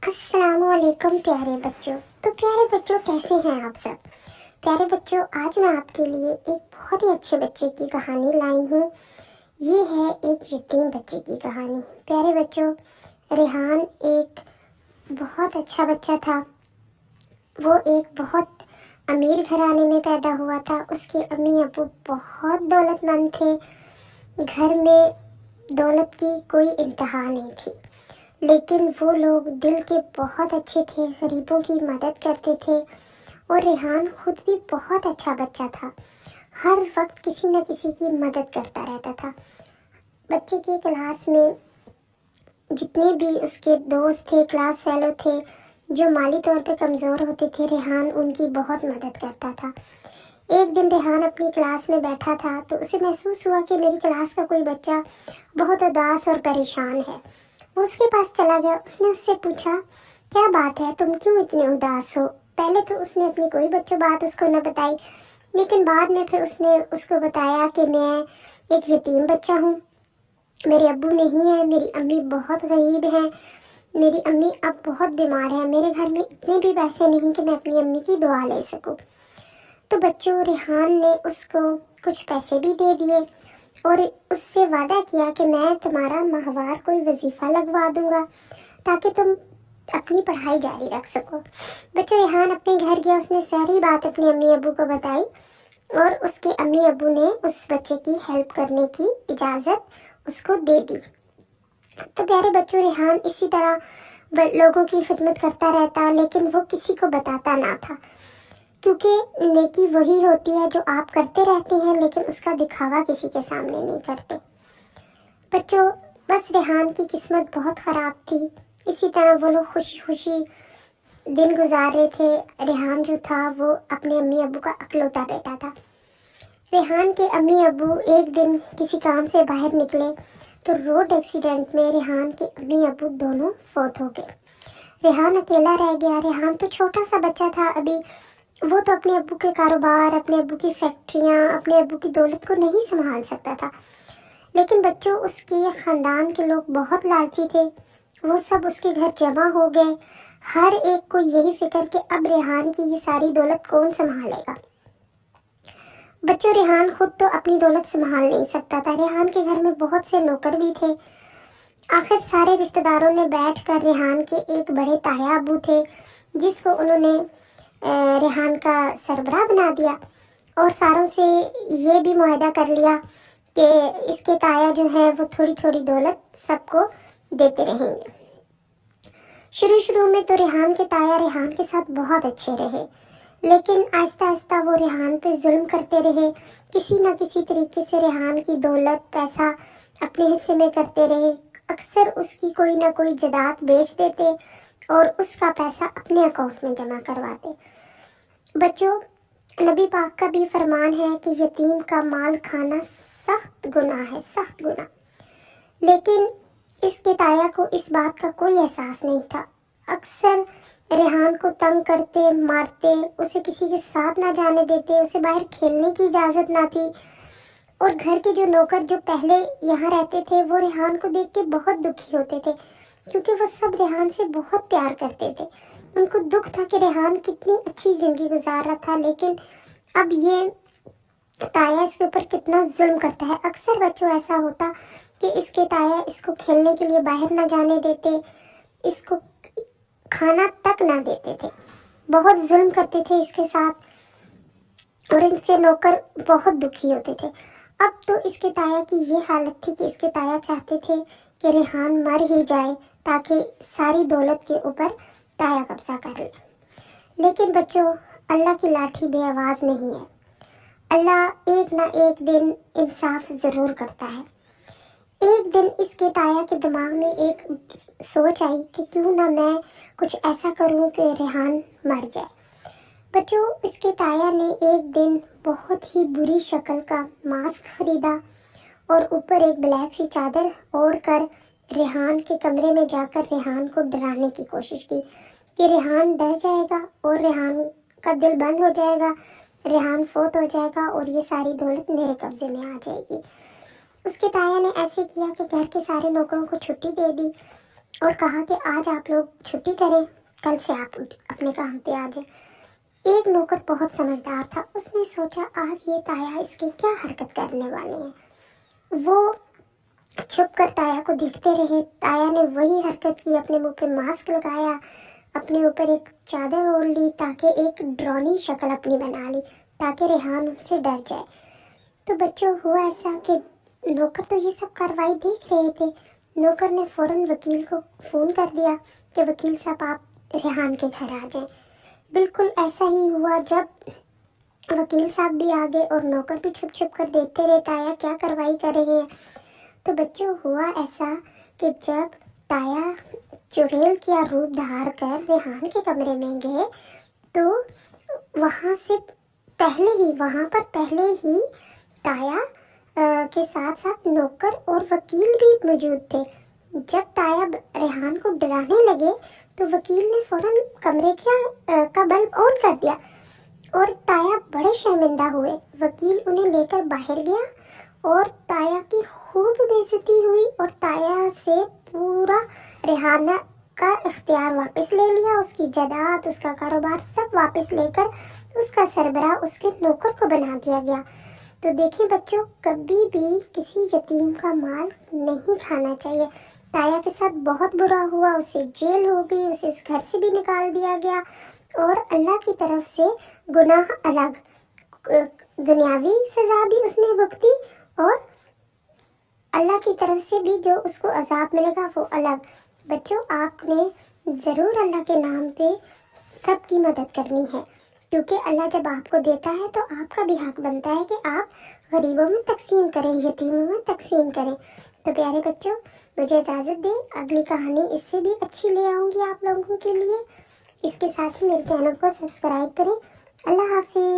अस्सलाम वालेकुम प्यारे बच्चों। तो प्यारे बच्चों, कैसे हैं आप सब? प्यारे बच्चों, आज मैं आपके लिए एक बहुत ही अच्छे बच्चे की कहानी लाई हूँ। ये है एक यतीम बच्चे की कहानी। प्यारे बच्चों, रेहान एक बहुत अच्छा बच्चा था। वो एक बहुत अमीर घराने में पैदा हुआ था। उसके अम्मी अब्बू बहुत दौलतमंद थे। घर में दौलत की कोई इंतहा नहीं थी, लेकिन वो लोग दिल के बहुत अच्छे थे, गरीबों की मदद करते थे। और रेहान खुद भी बहुत अच्छा बच्चा था, हर वक्त किसी न किसी की मदद करता रहता था। बच्चे की क्लास में जितने भी उसके दोस्त थे, क्लास फेलो थे, जो माली तौर पे कमज़ोर होते थे, रेहान उनकी बहुत मदद करता था। एक दिन रेहान अपनी क्लास में बैठा था तो उसे महसूस हुआ कि मेरी क्लास का कोई बच्चा बहुत उदास और परेशान है। वो उसके पास चला गया। उसने उससे पूछा, क्या बात है, तुम क्यों इतने उदास हो? पहले तो उसने अपनी कोई बच्चों बात उसको न बताई, लेकिन बाद में फिर उसने उसको बताया कि मैं एक यतीम बच्चा हूँ, मेरे अब्बू नहीं है, मेरी अम्मी बहुत गरीब हैं, मेरी अम्मी अब बहुत बीमार है, मेरे घर में इतने भी पैसे नहीं कि मैं अपनी अम्मी की दुआ ले सकूँ। तो बच्चों, रेहान ने उसको कुछ पैसे भी दे दिए और उससे वादा किया कि मैं तुम्हारा माहवार कोई वजीफ़ा लगवा दूंगा ताकि तुम अपनी पढ़ाई जारी रख सको। बच्चों, रेहान अपने घर गया। उसने सारी बात अपनी अम्मी अब्बू को बताई और उसके अम्मी अब्बू ने उस बच्चे की हेल्प करने की इजाज़त उसको दे दी। तो प्यारे बच्चों, रेहान इसी तरह लोगों की खिदमत करता रहता, लेकिन वो किसी को बताता ना था, क्योंकि नेकी वही होती है जो आप करते रहते हैं लेकिन उसका दिखावा किसी के सामने नहीं करते। बच्चों, बस रेहान की किस्मत बहुत ख़राब थी। इसी तरह वो लोग खुशी खुशी दिन गुजार रहे थे। रेहान जो था वो अपने अम्मी अब्बू का इकलौता बेटा था। रेहान के अम्मी अब्बू एक दिन किसी काम से बाहर निकले तो रोड एक्सीडेंट में रेहान के अम्मी अब्बू दोनों फौत हो गए। रेहान अकेला रह गया। रेहान तो छोटा सा बच्चा था अभी। वो तो अपने अब्बू के कारोबार, अपने अब्बू की फैक्ट्रियाँ, अपने अब्बू की दौलत को नहीं संभाल सकता था। लेकिन बच्चों, उसके ख़ानदान के लोग बहुत लालची थे। वो सब उसके घर जमा हो गए। हर एक को यही फिक्र कि अब रेहान की ये सारी दौलत कौन संभालेगा। बच्चों, रेहान खुद तो अपनी दौलत संभाल नहीं सकता था। रेहान के घर में बहुत से नौकर भी थे। आखिर सारे रिश्तेदारों ने बैठकर रेहान के एक बड़े ताया अब्बू थे, जिसको उन्होंने रेहान का सरबराह बना दिया और सारों से ये भी मुआहदा कर लिया कि इसके ताया जो है वो थोड़ी थोड़ी दौलत सबको देते रहेंगे। शुरू में तो रेहान के ताया रेहान के साथ बहुत अच्छे रहे, लेकिन आहिस्ता आहिस्ता वो रेहान पे जुल्म करते रहे। किसी न किसी तरीके से रेहान की दौलत, पैसा अपने हिस्से में करते रहे। अक्सर उसकी कोई ना कोई जायदाद बेच देते और उसका पैसा अपने अकाउंट में जमा करवाते। बच्चों, नबी पाक का भी फरमान है कि यतीम का माल खाना सख्त गुनाह है, सख्त गुनाह। लेकिन इसके ताया को इस बात का कोई एहसास नहीं था। अक्सर रेहान को तंग करते, मारते, उसे किसी के साथ ना जाने देते, उसे बाहर खेलने की इजाज़त ना थी। और घर के जो नौकर जो पहले यहाँ रहते थे वो रेहान को देख के बहुत दुखी होते थे, क्योंकि वो सब रेहान से बहुत प्यार करते थे। उनको दुख था कि रेहान कितनी अच्छी ज़िंदगी गुजार रहा था, लेकिन अब ये ताया इसके ऊपर कितना जुल्म करता है। अक्सर बच्चों ऐसा होता कि इसके ताया इसको खेलने के लिए बाहर ना जाने देते, इसको खाना तक ना देते थे, बहुत जुल्म करते थे इसके साथ और इसके नौकर बहुत दुखी होते थे। अब तो इसके ताया की ये हालत थी कि इसके ताया चाहते थे कि रेहान मर ही जाए ताकि सारी दौलत के ऊपर ताया कब्जा कर ले। लेकिन बच्चों, अल्लाह की लाठी बेआवाज़ नहीं है। अल्लाह एक ना एक दिन इंसाफ ज़रूर करता है। एक दिन इसके ताया के दिमाग में एक सोच आई कि क्यों ना मैं कुछ ऐसा करूं कि रेहान मर जाए। बच्चों, इसके ताया ने एक दिन बहुत ही बुरी शक्ल का मास्क खरीदा और ऊपर एक ब्लैक सी चादर ओढ़ कर रेहान के कमरे में जाकर रेहान को डराने की कोशिश की कि रेहान डर जाएगा और रेहान का दिल बंद हो जाएगा, रेहान फौत हो जाएगा और ये सारी दौलत मेरे कब्जे में आ जाएगी। उसके ताया ने ऐसे किया कि घर के सारे नौकरों को छुट्टी दे दी اور کہا کہ آج آپ لوگ چھٹی کریں، کل سے آپ اپنے کام پہ آ جائیں۔ ایک نوکر بہت سمجھدار تھا، اس نے سوچا آج یہ تایا اس کی کیا حرکت کرنے والے ہیں۔ وہ چھپ کر تایا کو دیکھتے رہے۔ تایا نے وہی حرکت کی، اپنے منہ پہ ماسک لگایا، اپنے اوپر ایک چادر اوڑھ لی تاکہ ایک ڈرونی شکل اپنی بنا لی تاکہ ریحان ان سے ڈر جائے۔ تو بچوں ہوا ایسا کہ نوکر تو یہ سب کارروائی دیکھ رہے تھے۔ نوکر نے فوراً وکیل کو فون کر دیا کہ وکیل صاحب آپ ریحان کے گھر آ جائیں۔ بالکل ایسا ہی ہوا، جب وکیل صاحب بھی آ گئے اور نوکر بھی چھپ چھپ کر دیکھتے رہے تایا کیا کارروائی کر رہے ہیں۔ تو بچوں ہوا ایسا کہ جب تایا چڑیل کیا روپ دھار کر ریحان کے کمرے میں گئے تو وہاں پر پہلے ہی تایا کے ساتھ ساتھ نوکر اور وکیل بھی موجود تھے۔ جب تایا ریحان کو ڈرانے لگے تو وکیل نے فوراً کمرے کا بلب آن کر دیا اور تایا بڑے شرمندہ ہوئے۔ وکیل انہیں لے کر باہر گیا اور تایا کی خوب بےعزتی ہوئی اور تایا سے پورا ریحان کا اختیار واپس لے لیا، اس کی جائیداد، اس کا کاروبار سب واپس لے کر اس کا سربراہ اس کے نوکر کو بنا دیا گیا۔ تو دیکھیں بچوں، کبھی بھی کسی یتیم کا مال نہیں کھانا چاہیے۔ تایا کے ساتھ بہت برا ہوا، اسے جیل ہو گئی، اسے اس گھر سے بھی نکال دیا گیا اور اللہ کی طرف سے گناہ الگ، دنیاوی سزا بھی اس نے بھگتی اور اللہ کی طرف سے بھی جو اس کو عذاب ملے گا وہ الگ۔ بچوں آپ نے ضرور اللہ کے نام پہ سب کی مدد کرنی ہے، کیونکہ اللہ جب آپ کو دیتا ہے تو آپ کا بھی حق بنتا ہے کہ آپ غریبوں میں تقسیم کریں، یتیموں میں تقسیم کریں۔ تو پیارے بچوں مجھے اجازت دیں، اگلی کہانی اس سے بھی اچھی لے آؤں گی آپ لوگوں کے لیے۔ اس کے ساتھ ہی میرے چینل کو سبسکرائب کریں۔ اللہ حافظ۔